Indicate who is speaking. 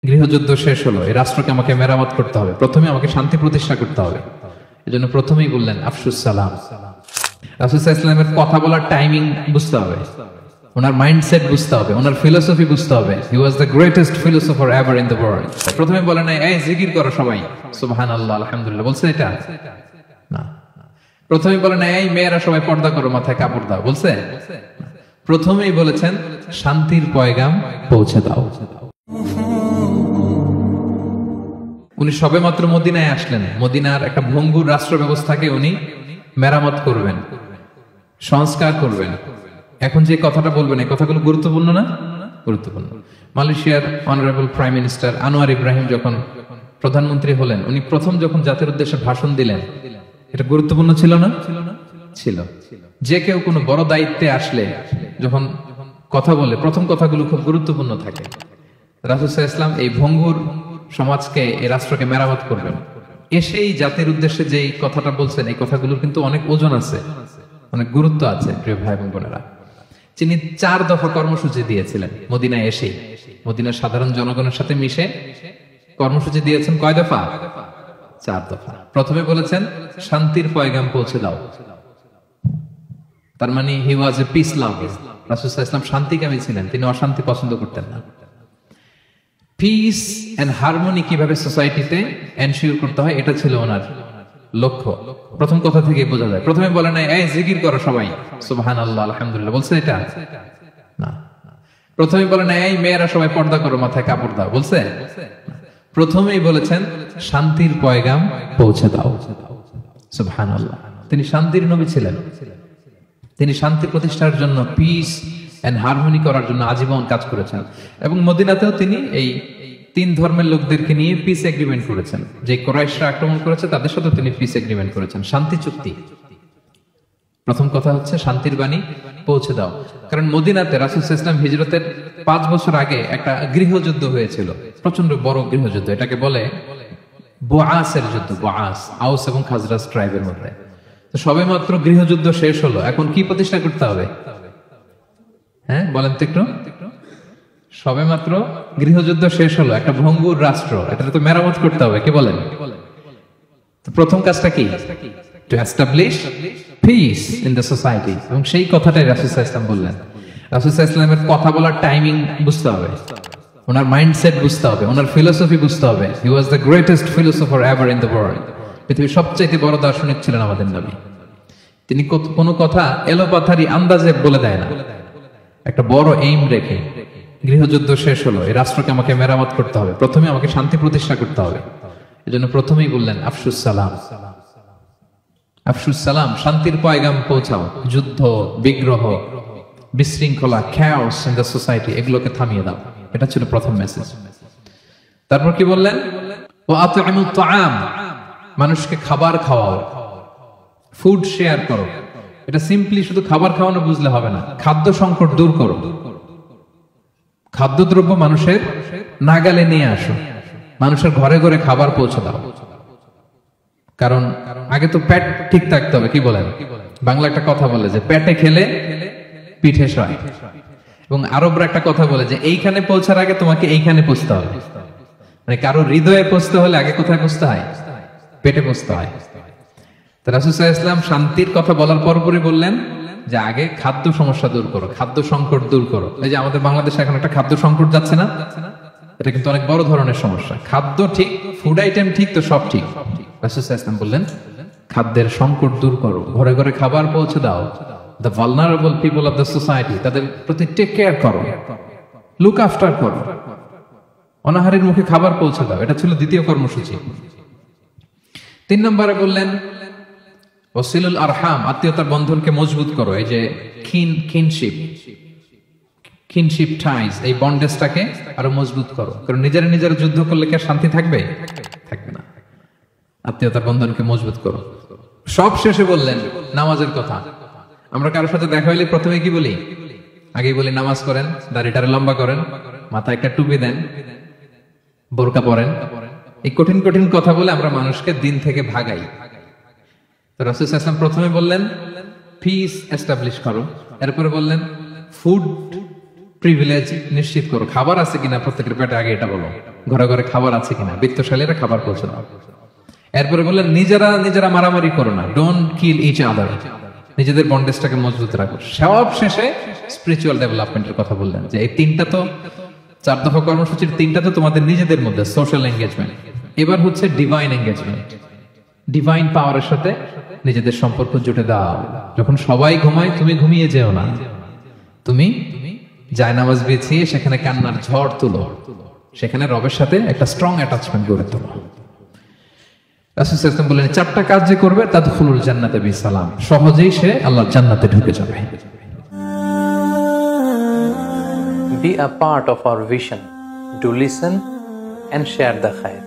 Speaker 1: গৃহযুদ্ধ শেষ হলো, এই রাষ্ট্রকে আমাকে মেরামত করতে হবে, প্রথমে আমাকে শান্তি প্রতিষ্ঠা করতে হবে। এজন্য প্রথমেই বললেন আফসুস সালাম। রাসূল সাল্লাল্লাহু আলাইহি ওয়াসাল্লামের কথা বলার টাইমিং বুঝতে হবে, ওনার মাইন্ডসেট বুঝতে হবে, ওনার ফিলোসফি বুঝতে হবে। He was the greatest philosopher ever in the world. প্রথমে বলেন এই জিকির করো সবাই, সুবহানাল্লাহ আলহামদুলিল্লাহ, বলছে এটা না। প্রথমে বলেন এই মেয়েরা সবাই পর্দা করো, মাথায় কাপড় দাও, বলছে? প্রথমেই বলেছেন শান্তির পয়গাম পৌঁছে দাও। উনি সবেমাত্র মদিনায় আসলেন, মদিনার একটা ভঙ্গুর রাষ্ট্র ব্যবস্থাকে উনি মেরামত করবেন, সংস্কার করবেন। এখন যে কথাটা বলবেন এই কথাগুলো গুরুত্বপূর্ণ না? গুরুত্বপূর্ণ। মালয়েশিয়ার honourable prime minister Anwar Ibrahim যখন প্রধানমন্ত্রী হলেন, উনি প্রথম যখন জাতির উদ্দেশ্যে ভাষণ দিলেন, এটা গুরুত্বপূর্ণ ছিল না? ছিল। যে কেউ কোনো বড় দায়িত্বে আসলে যখন কথা বলে প্রথম কথাগুলো খুব গুরুত্বপূর্ণ থাকে। রাসূল সাল্লাল্লাহু আলাইহি ওয়াসাল্লাম এই ভঙ্গুর সমাজকে, এই রাষ্ট্রকে মেরামত করবেন। এসেই জাতির উদ্দেশ্যে যে কথাটা বলছেন, এই কথাগুলোর কিন্তু অনেক ওজন আছে, অনেক গুরুত্ব আছে। প্রিয় ভাই এবং বোনেরা, তিনি 4 দফা কর্মসূচি দিয়েছিলেন মদিনায় এসেই। মদিনার সাধারণ জনগণের সাথে মিশে কর্মসূচি দিয়েছেন কয় দফা? 4 দফা। প্রথমে বলেছেন শান্তির পয়গাম পৌঁছে দাও। তার মানে হি ওয়াজ এ পিস লাভার। রাসূল সাল্লাল্লাহু আলাইহি ওয়াসাল্লাম শান্তিকামী ছিলেন, তিনি অশান্তি পছন্দ করতেন না। পিস এন্ড হারমোনি কিভাবে সোসাইটিতে এনশিওর করতে হয়, এটা ছিল ওনার লক্ষ্য। প্রথম কথা থেকে বোঝা যায়। প্রথমে বলে নাই এই জিকির করো সবাই, সুবহানাল্লাহ আলহামদুলিল্লাহ, বলছে এটা না। প্রথমে বলে নাই এই মেয়েরা সবাই পর্দা করো, মাথায় কাপড় দাও, বলছে? প্রথমেই বলেছেন শান্তির পয়গাম পৌঁছে দাও। সুবহানাল্লাহ। তিনি শান্তির নবী ছিলেন, তিনি শান্তি প্রতিষ্ঠার জন্য, পিস এন্ড হারমোনি করার জন্য আজীবন কাজ করেছেন। এবং মদিনাতেও তিনি এই 3 ধর্মের লোকদেরকে নিয়ে পিস এগ্রিমেন্ট করেছেন। যে কুরাইশরা আক্রমণ করেছে তাদের সাথে তিনি পিস এগ্রিমেন্ট করেছেন, শান্তি চুক্তি। প্রথম কথা হচ্ছে শান্তির বাণী পৌঁছে দাও। কারণ মদিনাতে রাসূল সাল্লাল্লাহু আলাইহি ওয়াসাল্লাম হিজরতের 5 বছর আগে একটা গৃহযুদ্ধ হয়েছিল, প্রচন্ড বড় গৃহযুদ্ধ। এটাকে বলে বুআসের যুদ্ধ, বুআস, আউস এবং খাজরাজ ট্রাইবের মধ্যে। তো সবেমাত্র গৃহযুদ্ধ শেষ হলো, এখন কি প্রতিষ্ঠা করতে হবে? হ্যাঁ বলেন তো একটু। সবেমাত্র গৃহযুদ্ধ শেষ হলো, একটা ভঙ্গুর রাষ্ট্র, এটা তো মেরামত করতে হবে, কি বলেন? তো প্রথম কাজটা কি? To establish piece in the society. এবং সেই কথাটাই রাসূল সাল্লাল্লাহু আলাইহি ওয়াসাল্লাম বললেন। রাসূল সাল্লাল্লাহু আলাইহি ওয়াসাল্লামের কথা বলার টাইমিং বুঝতে হবে, ওনার মাইন্ডসেট বুঝতে হবে, ওনার ফিলোসফি বুঝতে হবে। He was the greatest philosopher ever in the world. পৃথিবীর সবচেয়ে বড় দার্শনিক ছিলেন আমাদের নবী। তিনি কোনো কথা এলোপাথারি আন্দাজে বলে দেয় না, একটা বড় এইম রেখে। গৃহযুদ্ধ শেষ হলো, এই রাষ্ট্রকে আমাকে মেরামত করতে হবে, প্রথমে আমাকে শান্তি প্রতিষ্ঠা করতে হবে। এজন্য প্রথমেই বললেন আফসুস সালাম। আফসুস সালাম, শান্তির পয়গাম পৌঁছাও। যুদ্ধ, বিগ্রহ, বিশৃঙ্খলা, chaos in the society, এগুলোকে থামিয়ে দাও। এটা ছিল প্রথম মেসেজ। তারপর কি বললেন? ওয়া আত'ইমুত তাআম, মানুষকে খাবার খাওয়াও, ফুড শেয়ার করো। এটা সিম্পলি শুধু খাবার খাওয়ানো বুঝলে হবে না, খাদ্য সংকট দূর করো। খাদ্যদ্রব্য মানুষের নাগালে নিয়ে আসো, মানুষের ঘরে ঘরে খাবার পৌঁছে দাও। কারণ আগে তো পেট ঠিক থাকতে হবে, কি বলেন? বাংলা একটা কথা বলে যে পেটে খেলে পিঠে সয়। এবং আরবরা একটা কথা বলে যে এইখানে পৌঁছার আগে তোমাকে এইখানে পৌঁছতে হবে। মানে কারো হৃদয়ে পৌঁছতে হলে আগে কোথায় পৌঁছতে হয়? পেটে পৌঁছতে হয়। তো রাসূল সাল্লাল্লাহু আলাইহি ওয়াসাল্লাম শান্তির কথা বলার পরপরই বললেন যে আগে খাদ্য সমস্যা দূর করো, খাদ্য সংকট দূর করো। এই যে আমাদের বাংলাদেশে এখন একটা খাদ্য সংকট যাচ্ছে না, এটা কিন্তু অনেক বড় ধরনের সমস্যা। খাদ্য ঠিক, ফুড আইটেম ঠিক, তো সব ঠিক। রাসূল সাল্লাল্লাহু আলাইহি ওয়াসাল্লাম বললেন খাদ্যের সংকট দূর করো, ঘরে ঘরে খাবার পৌঁছে দাও। The vulnerable people of the society, তাদের প্রতি টেক কেয়ার করো, লুক আফটার করো, অনাহারের মুখে খাবার পৌঁছে দাও। এটা ছিল দ্বিতীয় কর্মসূচি। 3 নম্বরে বললেন ওয়াসিলুল আরহাম, আত্মীয়তার বন্ধনকে মজবুত করো। এই যে কিনশিপ টাইজ, এই বন্ডেজটাকে আরো মজবুত করো। কারণ নিজেরা যুদ্ধ করলে কি শান্তি থাকবে? থাকবে না। আত্মীয়তার বন্ধনকে মজবুত করো। সব শেষে বললেন নামাজের কথা। আমরা কারোর সাথে দেখা হইলে প্রথমে কি বলি? আগেই বলি নামাজ করেন, দাড়িটারে লম্বা করেন, মাথায় একটা টুপি দেন, বোরকা পরেন। এই কঠিন কঠিন কথা বলে আমরা মানুষকে দিন থেকে ভাগাই। তো রাসূল সাল্লাল্লাহু আলাইহি ওয়াসাল্লাম প্রথমে বললেন পিস এস্টাবলিশ করো, এরপরে বললেন ফুড প্রিভিলেজ নিশ্চিত করো। খাবার আছে কিনা প্রত্যেকের পেটে আগে এটা বলো, ঘরে ঘরে খাবার আছে কিনা, বিত্তশালীরা খাবার পৌঁছে দাও। এরপরে বললেন নিজেরা মারামারি করো না, ডোন্ট কিল ইচ আদার, নিজেদের বন্ডেজটাকে মজবুত রাখো। সব শেষে স্পিরিচুয়াল ডেভেলপমেন্টের কথা বললেন, যে এই তিনটা তো 4 দফা কর্মসূচির 3টা তো তোমাদের নিজেদের মধ্যে সোশ্যাল এঙ্গেজমেন্ট, এবার হচ্ছে ডিভাইন এঙ্গেজমেন্ট। ডিভাইন পাওয়ারের সাথে নিজেদের সম্পর্ক জুটে দাও। যখন সবাই ঘুমায় তুমি ঘুমিয়ে যেও না, তুমি জায়নামাজ বিছিয়ে সেখানে কান্নার ঝড় তুলো, সেখানে রবের সাথে একটা স্ট্রং অ্যাটাচমেন্ট গড়ে তোলো। রাসূল সাল্লাল্লাহু আলাইহি ওয়াসাল্লাম বলেন 4টা কাজ যে করবে তাদখুলুল জান্নাতে বিসালাম, সহজেই সে আল্লাহর জান্নাতে ঢুকে যাবে।
Speaker 2: Be a part of our vision. Do listen and share the khair.